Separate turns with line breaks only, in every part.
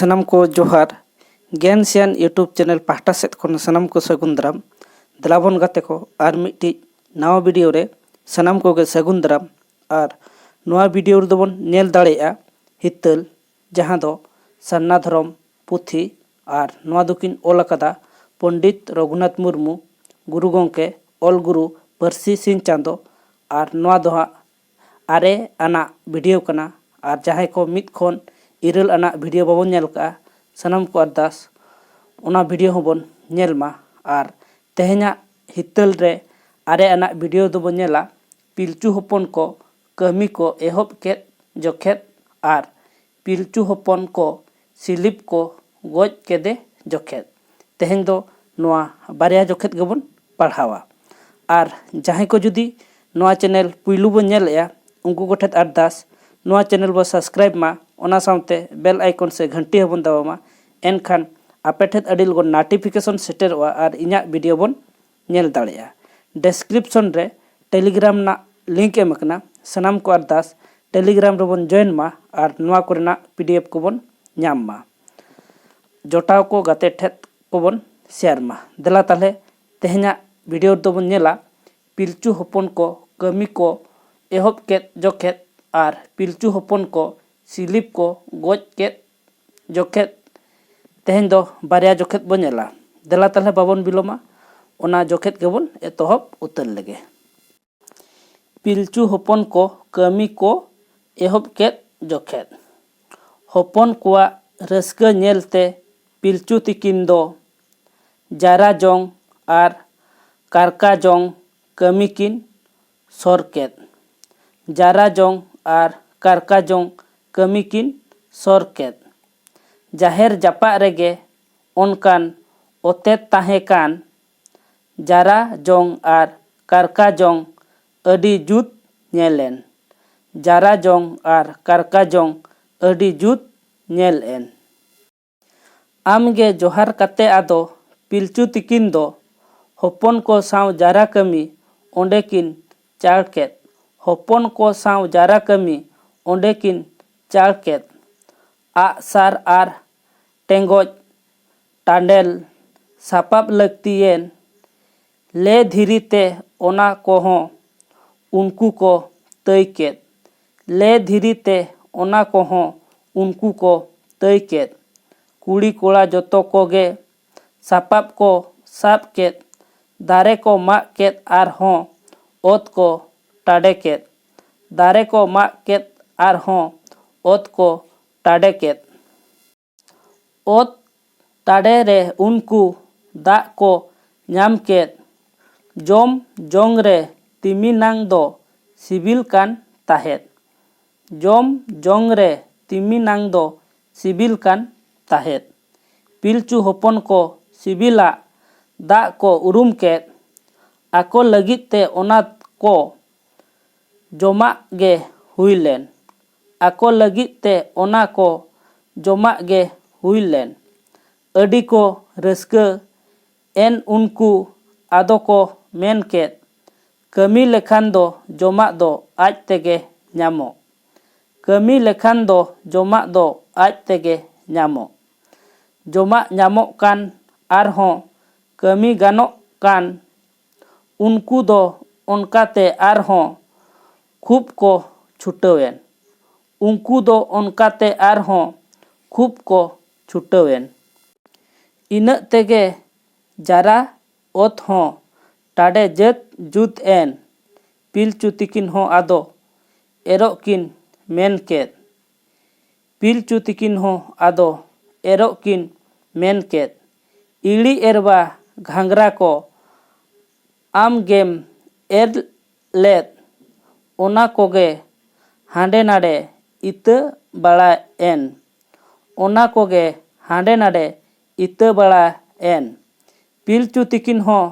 सनम को जोहार ज्ञान सियान यूट्यूब चैनल पाहटा सेट खन सनम को सगुन दाराम दलाबन गाते को आर मिट्टी नवा वीडियो रे सनम को गे सगुन दाराम आर नवा वीडियो रे दोबन नेल दाड़ेया हितल जहां दो सन्ना धरम पुथी आर नवा दुकिन ओल अकादा पंडित रघुनाथ मुर्मू गुरु गोंके ओल गुरु परसी सिंह चांदो आर नवा दो आरे आना वीडियो कना आर जहां को मित खन इरल आना वीडियो बाबन नेल का सनम को अरदास ओना वीडियो होबन नेल मा आर तेहना हितल रे आरे आना वीडियो दोबन नेला पिलचू होपन को कमी को एहब के जखेत आर पिलचू होपन को सिलिप को गोज केदे जखेत तेहन दो नोआ बारिया जखेत गबन पढ़ावा आर जहां को जुदी नोआ चैनल पुइलू बन नेलया उनको गोठेत अरदास नोआ चैनल बो सब्सक्राइब मा ओना सामते बेल आइकन से घंटी हबन दबामा एनखान आपेठेत अडिल गो नोटिफिकेशन सेटेरवा आर इना वीडियो बन नेल दाड़ेया डिस्क्रिप्शन रे टेलीग्राम ना लिंक एमकना सनाम को अरदास टेलीग्राम रे बन जॉइन मा आर नोआ कोरेना पीडीएफ को बन नाम मा जोटाव को गाते ठेत को बन शेयर मा देला ताले तेहना वीडियो दो बन नेला पिलचू होपन को कमी को एहब के जखेत आर पिलचू होपन को सिलिप को गोज के जखेत तेहन दो बारिया जखेत बन नेला देला ताले बाबन बिलोमा ओना जखेत गेबन एतहब उतर लगे पिलचू होपन को कमी को एहब के जखेत होपन कुआ रस्का नेलते पिलचू तिकिन दो जारा जोंग आर कारका जोंग कमी किन सरकेत जारा जोंग आर कारका जोंग कमी किन सरकेत जाहेर जापा रेगे ओनकान ओतेत ताहेकान जारा जोंग आर कारका जोंग अडी जुत नेलेन जारा जोंग आर कारका जोंग अडी जुत नेल एन आमगे जोहार काते आदो पिलचू तिकिन दो होपन को साव जारा कमी ओंडे किन चालकेत होपन को साव जारा कमी ओंडे किन चालकेत आ सार आर टेंगोज टांडेल सापाब लगतियेन ले धीरीते ओना कोहों उनको को तयकेत ले धीरीते ओना कोहों उनको को तयकेत कुड़ी कोड़ा जोतो कोगे सापाब को साब केत दारे को माग केत आर हों ओत को टाडे केत दारे को माग केत आर हों ओत को टाडे केत ओत टाडे रे उनको दा को नाम केत जोम जोंग रे तिमी नांग दो सिबिल कान ताहेत जोम जोंग रे तिमी नांग दो सिबिल कान ताहेत पिलचू होपन को सिबिला दा को उरुम केत आको लगित ते ओना को जोमा गे हुईलेन आको लगित ते ओना को जोमा गे हुईलेन अडी को रस्का एन उनको आदो को मेन केत कमी लेखान दो जोमा दो आज तेगे नामो कमी लेखान दो जोमा दो आज तेगे नामो जोमा नामो कान आर हों कमी गानो कान उनको दो उनकाते आर हों खूब को छुटवेन उनको दो उनकाते आर हों खूब को छुटवेन इना तेगे जारा ओत हों टाडे जत जुत एन पिलचू तिकिन हों आदो एरो किन मेन केत पिलचू तिकिन हों आदो एरो किन मेन केत इड़ी एरबा घांगरा को आम गेम एर लेत ओना कोगे हांडे नाडे इता बड़ा एन ओना कोगे हांडे नाडे इता बड़ा एन पिलचू तिकिन हों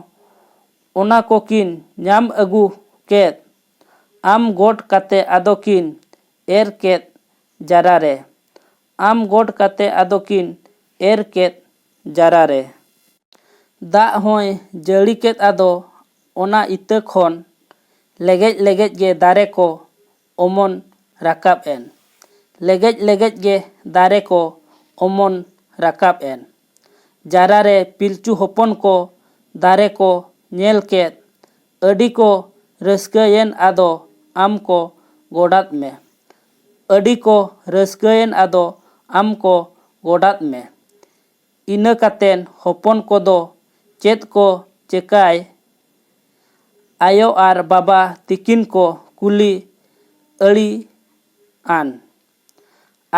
ओना को किन नाम अगू केत आम गोट काते आदो किन एर केत जारा रे आम गोट काते आदो किन एर केत जारा रे दा होय जड़ी केत आदो ओना इता खन लेगेज लेगेज गे दारे को ओमन राकाब एन लेगेज लेगेज गे दारे को ᱚᱢᱚᱱ ᱨᱟᱠᱟᱵ ᱮᱱ᱾ ᱡᱟᱨᱟ ᱨᱮ ᱯᱤᱞᱪᱩ ᱦᱚᱯᱚᱱ ko ᱫᱟᱨᱮ ko ᱧᱮᱞ ᱠᱮᱫ, ᱟᱹᱰᱤ ko ᱨᱟᱹᱥᱠᱟᱹᱭᱮᱱ ᱟᱫᱚ ᱟᱢ ko ᱜᱚᱰᱟᱛ ᱢᱮ᱾ ᱟᱹᱰᱤ ko ᱨᱟᱹᱥᱠᱟᱹᱭᱮᱱ ᱟᱫᱚ ᱟᱢ ko ᱜᱚᱰᱟᱛ ᱢᱮ᱾ ᱤᱱᱟᱹ ᱠᱟᱛᱮᱱ ᱦᱚᱯᱚᱱ ᱠᱚᱫᱚ ᱪᱮᱫ ko ᱪᱮᱠᱟᱭ? ᱟᱭᱳ ᱟᱨ ᱵᱟᱵᱟ ᱛᱤᱠᱤᱱ ko ᱠᱩᱞᱤ ᱟᱹᱲᱤ ᱟᱱ᱾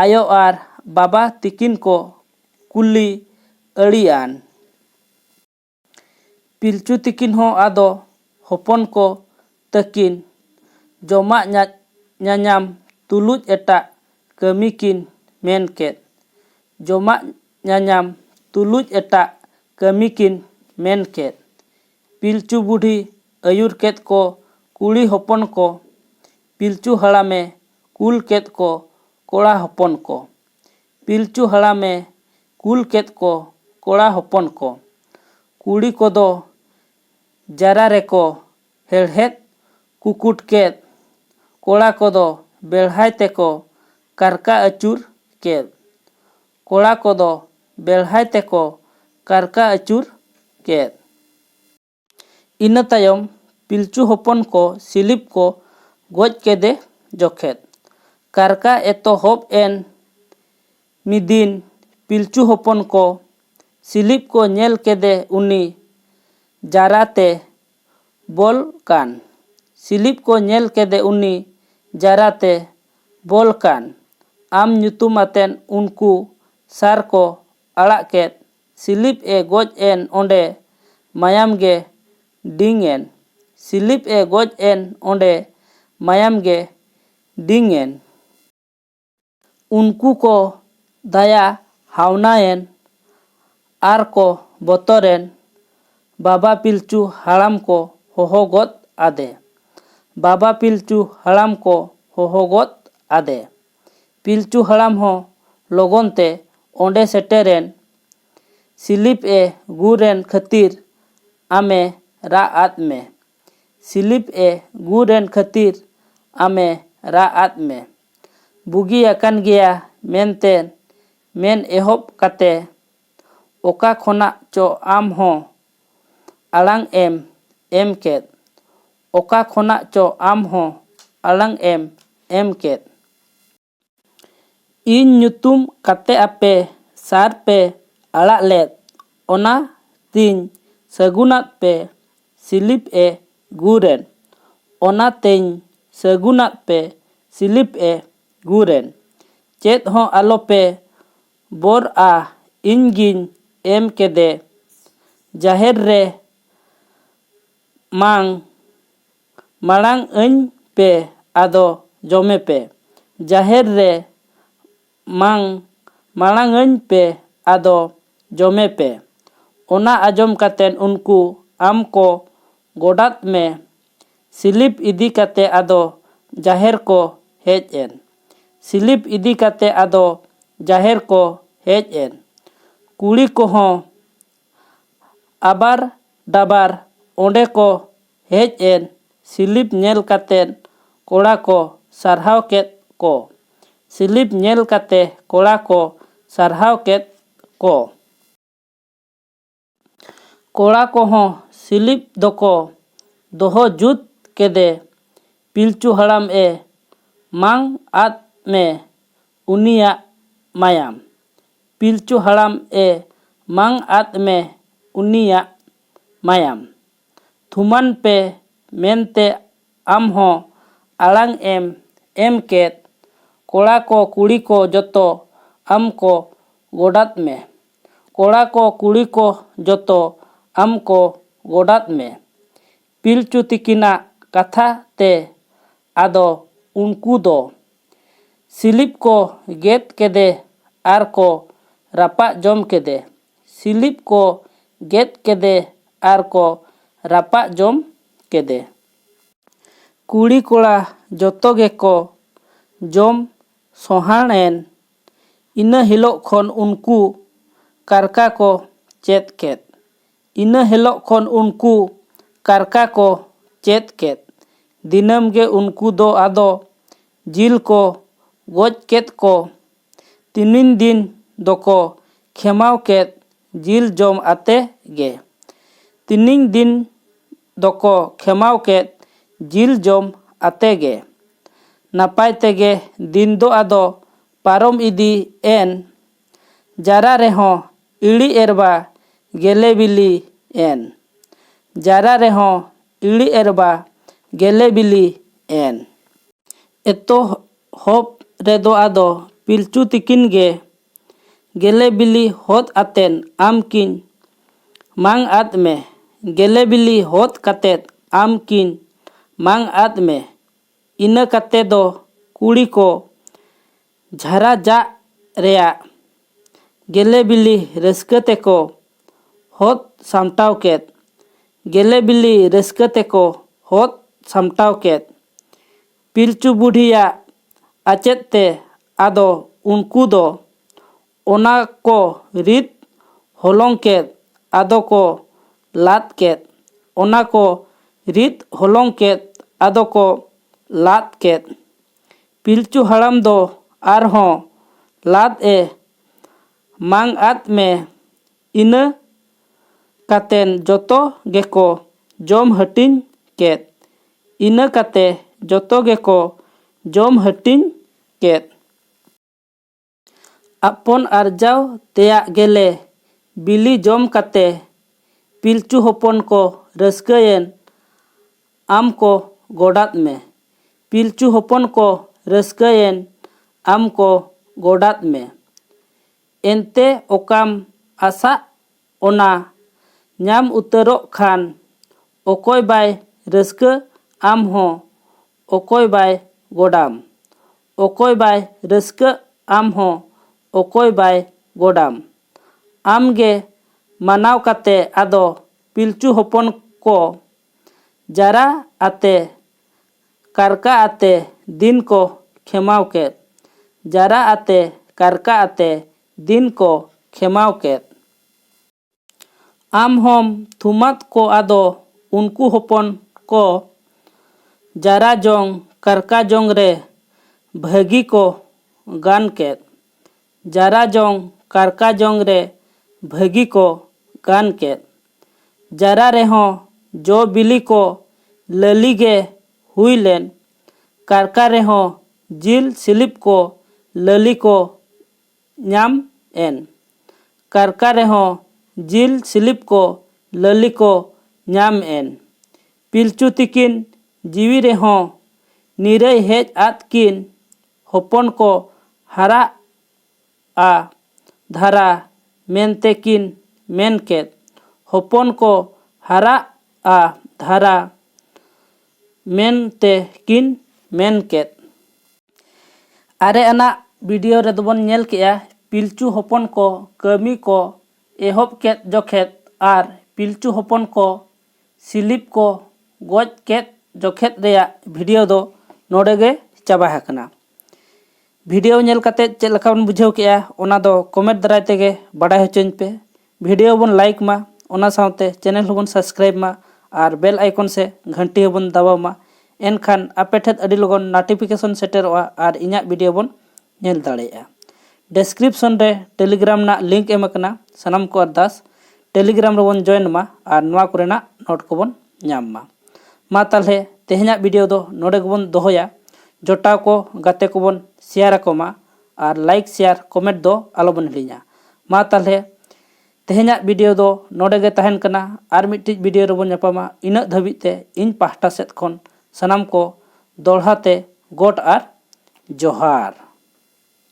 ᱟᱭᱳ ᱟᱨ ᱵᱟᱵᱟ ᱛᱤᱠᱤᱱ ko ᱠᱩᱞᱤ ᱟᱹᱲᱤ ᱟᱱ᱾ ᱯᱤᱞᱪᱩ ᱛᱤᱠᱤᱱ ᱦᱚᱸ ᱟᱫᱚ ᱦᱚᱯᱚᱱ ko ᱛᱟᱹᱠᱤᱱ ᱡᱚᱢᱟᱜ ᱧᱟᱧᱟᱢ ᱛᱩᱞᱩᱡ ᱮᱴᱟᱜ ᱠᱟᱹᱢᱤ ᱠᱤᱱ ᱢᱮᱱ ᱠᱮᱫ᱾ ᱡᱚᱢᱟᱜ ᱧᱟᱧᱟᱢ ᱛᱩᱞᱩᱡ ᱮᱴᱟᱜ ᱠᱟᱹᱢᱤ ᱠᱤᱱ ᱢᱮᱱ ᱠᱮᱫ᱾ ᱯᱤᱞᱪᱩ ᱵᱩᱰᱷᱤ ᱟᱹᱭᱩᱨ ᱠᱮᱫ ko ᱠᱩᱲᱤ ᱦᱚᱯᱚᱱ ko, ᱯᱤᱞᱪᱩ ᱦᱟᱲᱟᱢᱮ ᱠᱩᱞ ᱠᱮᱫ ko ᱠᱚᱲᱟ ᱦᱚᱯᱚᱱ ko᱾ ᱯᱤᱞᱪᱩ ᱦᱟᱲᱟᱢᱮ ᱠᱩᱞ ᱠᱮᱫ ko ᱠᱚᱲᱟ ᱦᱚᱯᱚᱱ ko᱾ ᱠᱩᱲᱤ ᱠᱚᱫᱚ ᱡᱟᱨᱟ ᱨᱮᱠᱚ ᱦᱮᱲᱦᱮᱫ ᱠᱩᱠᱩᱴ ᱠᱮᱫ, ᱠᱚᱲᱟ ᱠᱚᱫᱚ ᱵᱮᱲᱦᱟᱭ ᱛᱮᱠᱚ ᱠᱟᱨᱠᱟ ᱟᱹᱪᱩᱨ ᱠᱮᱫ᱾ ᱠᱚᱲᱟ ᱠᱚᱫᱚ ᱵᱮᱲᱦᱟᱭ ᱛᱮᱠᱚ ᱠᱟᱨᱠᱟ ᱟᱹᱪᱩᱨ ᱠᱮᱫ᱾ ᱤᱱᱟᱹ ᱛᱟᱭᱚᱢ ᱯᱤᱞᱪᱩ ᱦᱚᱯᱚᱱ ko ᱥᱤᱞᱤᱯ ko ᱜᱚᱡ ᱠᱮᱫᱮ ᱡᱚᱠᱷᱮᱫ ᱠᱟᱨᱠᱟ ᱮᱛᱚᱦᱚᱵ ᱮᱱ ᱢᱤᱫᱤᱱ ᱯᱤᱞᱪᱩ ᱦᱚᱯᱚᱱ ko ᱥᱤᱞᱤᱯ ko ᱧᱮᱞ ᱠᱮᱫᱮ ᱩᱱᱤ ᱡᱟᱨᱟ ᱛᱮ ᱵᱚᱞ ᱠᱟᱱ᱾ ᱥᱤᱞᱤᱯ ko ᱧᱮᱞ ᱠᱮᱫᱮ ᱩᱱᱤ ᱡᱟᱨᱟ te ᱵᱚᱞ ᱠᱟᱱ᱾ ᱟᱢ ᱧᱩᱛᱩᱢ ᱟᱛᱮᱱ ᱩᱱᱠᱩ ᱥᱟᱨ ko ᱟᱲᱟᱜ ᱠᱮᱫ᱾ ᱥᱤᱞᱤᱯ ᱮ ᱜᱚᱡ ᱮᱱ ᱚᱸᱰᱮ ᱢᱟᱭᱟᱢ ᱜᱮ ᱰᱤᱝ ᱮᱱ᱾ ᱥᱤᱞᱤᱯ ᱮ ᱜᱚᱡ ᱮᱱ ᱚᱸᱰᱮ ᱢᱟᱭᱟᱢ ᱜᱮ ᱰᱤᱝ ᱮᱱ᱾ ᱩᱱᱠᱩ ko ᱫᱟᱭᱟ ᱦᱟᱣᱱᱟᱭᱮᱱ ᱟᱨ ko ᱵᱚᱛᱚᱨᱮᱱ᱾ ᱵᱟᱵᱟ ᱯᱤᱞᱪᱩ ᱦᱟᱲᱟᱢ ko ᱦᱚᱦᱚ ᱜᱚᱫ ᱟᱫᱮ᱾ ᱵᱟᱵᱟ ᱯᱤᱞᱪᱩ ᱦᱟᱲᱟᱢ ko ᱦᱚᱦᱚ ᱜᱚᱫ ᱟᱫᱮ᱾ ᱯᱤᱞᱪᱩ ᱦᱟᱲᱟᱢ ᱦᱚᱸ ᱞᱚᱜᱚᱱ ᱛᱮ ᱚᱸᱰᱮ ᱥᱮᱴᱮᱨᱮᱱ᱾ ᱥᱤᱞᱤᱯ ᱮ ᱜᱩᱨ ᱮᱱ ᱠᱷᱟᱹᱛᱤᱨ ᱟᱢᱮ ᱨᱟᱜ ᱟᱫ ᱢᱮ᱾ ᱥᱤᱞᱤᱯ ᱮ ᱜᱩᱨ ᱮᱱ ᱠᱷᱟᱹᱛᱤᱨ ᱟᱢᱮ ᱨᱟᱜ ᱟᱫ ᱢᱮ᱾ ᱵᱩᱜᱤ ᱟᱠᱟᱱ ᱜᱮᱭᱟ ᱢᱮᱱᱛᱮ ᱢᱮᱱ ᱮᱦᱚᱵ ᱠᱟᱛᱮ ᱚᱠᱟ ᱠᱷᱚᱱᱟᱜ ᱪᱚ ᱟᱢ ᱦᱚᱸ ᱟᱲᱟᱝ ᱮᱢ ᱮᱢ ᱠᱮᱫ᱾ ᱚᱠᱟ ᱠᱷᱚᱱᱟᱜ ᱪᱚ ᱟᱢ ᱦᱚᱸ ᱟᱲᱟᱝ ᱮᱢ ᱮᱢ ᱠᱮᱫ᱾ ᱤᱧ ᱧᱩᱛᱩᱢ ᱠᱟᱛᱮ ᱟᱯᱮ ᱥᱟᱨ ᱯᱮ ᱟᱲᱟᱜ ᱞᱮᱫ ᱚᱱᱟ ᱛᱤᱧ ᱥᱟᱹᱜᱩᱱᱟᱫ ᱯᱮ᱾ ᱥᱤᱞᱤᱯ ᱮ ᱜᱩᱨ ᱮᱱ᱾ ᱚᱱᱟ ᱛᱮᱧ ᱥᱟᱹᱜᱩᱱᱟᱫ ᱯᱮ᱾ ᱥᱤᱞᱤᱯ ᱮ ᱜᱩᱨ ᱮᱱ᱾ ᱪᱮᱫ ᱦᱚᱸ ᱟᱞᱚᱯᱮ ᱵᱚᱨᱼᱟ ᱤᱧ ᱜᱤᱧ ᱮᱢ ᱠᱮᱫᱮ᱾ ᱡᱟᱦᱮᱨ ᱨᱮ ᱢᱟᱲᱟᱝ ᱟᱹᱧ ᱯᱮ ᱟᱫᱚ ᱡᱚᱢᱮ ᱯᱮ᱾ ᱡᱟᱦᱮᱨ ᱨᱮ ᱢᱟᱲᱟᱝ ᱟᱹᱧ ᱯᱮ ᱟᱫᱚ ᱡᱚᱢᱮ ᱯᱮ᱾ ᱚᱱᱟ ᱟᱸᱡᱚᱢ ᱠᱟᱛᱮᱱ ᱩᱱᱠᱩ ᱟᱢ ko ᱜᱚᱰᱟᱛ ᱢᱮ᱾ ᱥᱤᱞᱤᱯ ᱤᱫᱤ ᱠᱟᱛᱮ ᱟᱫᱚ ᱡᱟᱦᱮᱨ ko ᱦᱮᱡ ᱮᱱ᱾ ᱥᱤᱞᱤᱯ ᱤᱫᱤ ᱠᱟᱛᱮ ᱟᱫᱚ ᱡᱟᱦᱮᱨ ko ᱦᱮᱡ ᱮᱱ᱾ ᱠᱩᱲᱤ ᱠᱚᱦᱚᱸ ᱟᱵᱟᱨ ᱰᱟᱵᱟᱨ ᱚᱸᱰᱮ ko ᱦᱮᱡ ᱮᱱ᱾ ᱥᱤᱞᱤᱯ ᱧᱮᱞ katen ᱠᱚᱲᱟ ko ᱥᱟᱨᱦᱟᱣ ᱠᱮᱫ ko᱾ ᱥᱤᱞᱤᱯ ᱧᱮᱞ ᱠᱟᱛᱮ ᱠᱚᱲᱟ ko ᱥᱟᱨᱦᱟᱣ ᱠᱮᱫ ko᱾ ᱠᱚᱲᱟ ᱠᱚᱦᱚᱸ ᱥᱤᱞᱤᱯ ᱫᱚᱠᱚ ᱫᱚᱦᱚ ᱡᱩᱛ ᱠᱮᱫᱮ᱾ ᱯᱤᱞᱪᱩ ᱦᱟᱲᱟᱢ ᱮ ᱢᱟᱝ ᱟᱫ ᱢᱮ ᱩᱱᱤᱭᱟᱜ ᱢᱟᱭᱟᱢ᱾ ᱯᱤᱞᱪᱩ ᱦᱟᱲᱟᱢ ᱮ ᱢᱟᱝ ᱟᱫ ᱢᱮ ᱩᱱᱤᱭᱟᱜ ᱢᱟᱭᱟᱢ᱾ ᱛᱷᱩᱢᱟᱱ ᱯᱮ ᱢᱮᱱᱛᱮ ᱟᱢ ᱦᱚᱸ ᱟᱲᱟᱝ ᱮᱢ ᱮᱢ ᱠᱮᱫ᱾ ᱠᱚᱲᱟ ko ᱠᱩᱲᱤ ko ᱡᱚᱛᱚ ᱟᱢ ko ᱜᱚᱰᱟᱛ ᱢᱮ᱾ ᱠᱚᱲᱟ ko ᱠᱩᱲᱤ ko ᱡᱚᱛᱚ ᱟᱢ ko ᱜᱚᱰᱟᱛ ᱢᱮ᱾ ᱯᱤᱞᱪᱩ ᱛᱤᱠᱤᱱᱟᱜ ᱠᱟᱛᱷᱟ ᱛᱮ ᱟᱫᱚ ᱩᱱᱠᱩ ᱫᱚ ᱥᱤᱞᱤᱯ ko ᱜᱮᱫ ᱠᱮᱫᱮ ᱟᱨ ko ᱨᱟᱯᱟᱜ ᱡᱚᱢ ᱠᱮᱫᱮ᱾ ᱥᱤᱞᱤᱯ ko ᱜᱮᱫ ᱠᱮᱫᱮ ᱟᱨ ko ᱨᱟᱯᱟᱜ ᱡᱚᱢ ᱠᱮᱫᱮ᱾ ᱠᱩᱲᱤ ᱠᱚᱲᱟ ᱡᱚᱛᱚ ᱜᱮᱠᱚ ᱡᱚᱢ ᱥᱚᱦᱟᱲ ᱮᱱ᱾ ᱤᱱᱟᱹ ᱦᱤᱞᱳᱜ ᱠᱷᱚᱱ ᱩᱱᱠᱩ ᱠᱟᱨᱠᱟ ko ᱪᱮᱫ ᱠᱮᱫ᱾ ᱤᱱᱟᱹ ᱦᱤᱞᱳᱜ ᱠᱷᱚᱱ ᱩᱱᱠᱩ ᱠᱟᱨᱠᱟ ko ᱪᱮᱫ ᱠᱮᱫ᱾ ᱫᱤᱱᱟᱹᱢ ᱜᱮ ᱩᱱᱠᱩ do ᱟᱫᱚ ᱡᱤᱞ ko ᱜᱚᱡ ᱠᱮᱫ ko᱾ ᱛᱤᱱᱤᱱ ᱫᱤᱱ दoko खेमाव केत जिल जम आते गे। तिनिंग दिन दoko खेमाव केत जिल जम आते गे। नापाय तेगे दिन दो आदो पारम इदी एन। जारा रेहों इड़ी एरबा गेले बिली एन। जारा रेहों इड़ी एरबा गेले बिली एन। एतो होप रेदो आदो पिलचू तिकिन गे गेले बिली होत आतेन आमकिन मांग आद में। गेले बिली होत कातेत आमकिन मांग आद में। इना काते दो कुड़ी को झारा जा रेया गेले बिली रस्के तेको होत सामटाव केत। गेले बिली रस्के तेको होत सामटाव केत। पिलचू बुढ़िया आचेत ते आदो उनको दो ओना को रित होलोंग केत आदो को लात केत। ओना को रित होलोंग केत आदो को लात केत। पिलचू हड़ाम दो आरहों लात ए मांग आत में। इना कातेन जोतो गेको जम हटिन केत। इना काते जोतो गेको जम हटिन केत। आपन आरजाव तेया गेले बिली जम काते पिलचू होपन को रस्कयेन आम को गोडात में। पिलचू होपन को रस्कयेन आम को गोडात में। एनते ओकाम आसा ओना ᱧᱟᱢ ᱩᱛᱟᱹᱨᱚᱜ ᱠᱷᱟᱱ ᱚᱠᱚᱭ ᱵᱟᱭ ᱨᱟᱹᱥᱠᱟᱹ ᱟᱢ ᱦᱚᱸ ᱚᱠᱚᱭ ᱵᱟᱭ ᱜᱚᱰᱟᱢ᱾ ᱚᱠᱚᱭ ᱵᱟᱭ ᱨᱟᱹᱥᱠᱟᱹ ᱟᱢ ᱦᱚᱸ ᱚᱠᱚᱭ ᱵᱟᱭ ᱜᱚᱰᱟᱢ᱾ ᱟᱢ ᱜᱮ ᱢᱟᱱᱟᱣ ᱠᱟᱛᱮ ᱟᱫᱚ ᱯᱤᱞᱪᱩ ᱦᱚᱯᱚᱱ ᱠᱚ ᱡᱟᱨᱟ ᱟᱛᱮ ᱠᱟᱨᱠᱟ ᱟᱛᱮ ᱫᱤᱱ ᱠᱚ ᱠᱷᱮᱢᱟᱣ ᱠᱮᱫ᱾ ᱡᱟᱨᱟ ᱟᱛᱮ ᱠᱟᱨᱠᱟ ᱟᱛᱮ ᱫᱤᱱ ᱠᱚ ᱠᱷᱮᱢᱟᱣ ᱠᱮᱫ᱾ आम होम थुमात को आदो उनको होपन को जारा जोंग करका जोंग रे भगी को गान केत। जारा जोंग करका जोंग रे भगी को गान केत। जारा रेहों जो बिली को ललीगे हुई लेन। करका रेहों जिल सिलिप को लली को ᱧᱟᱢ एन। करका रेहों जिल सिलिप को लली को ᱧᱟᱢ एन। पिलचू तिकिन जीवी रेहों निरय हेज आत किन होपन को हरा आ धारा मेनते किन मेन केत। होपन को हरा आ धारा मेनते किन मेन केत। आरे अना वीडियो रे दोबन नेल केया पिलचू होपन को कमी को एहब केत जोखेत आर पिलचू होपन को सिलिप को गोज केत जोखेत रेया वीडियो दो नोडे गे चाबा हाकना। वीडियो नेल काते चेद लका बन बुझाव केया ओना दो कमेंट दराय तेगे बाडाय होचोñ पे। वीडियो बन लाइक मा ओना सावते चैनल होबन सब्सक्राइब मा आर बेल आइकन से घंटी होबन दबाव मा। एनखान आपे ठेत अडी लगन नोटिफिकेशन सेटरवा आर इᱧᱟᱜ वीडियो बन नेल दाड़ेया। डिस्क्रिप्शन रे टेलीग्राम ना लिंक एम अकना सनम को अरदास टेलीग्राम रे बन जॉइन मा आर नोआ कोरेना नोट को बन ᱧᱟᱢ मा तालहे तेहेñाग वीडियो दो नोडे गबन दोहोया। जोटाव को गाते को बन शेयर को मा आर लाइक शेयर कमेंट दो आलो बन हिड़िñा। मा तालहे तेहेñाग वीडियो दो नोडे गे तहन कना आर मिट्टी वीडियो रे बन ᱧᱟᱯᱟᱢᱟ। इना धाबिते इन पाहटा सेत खन सनम को दोड़हाते गोट आर जोहार।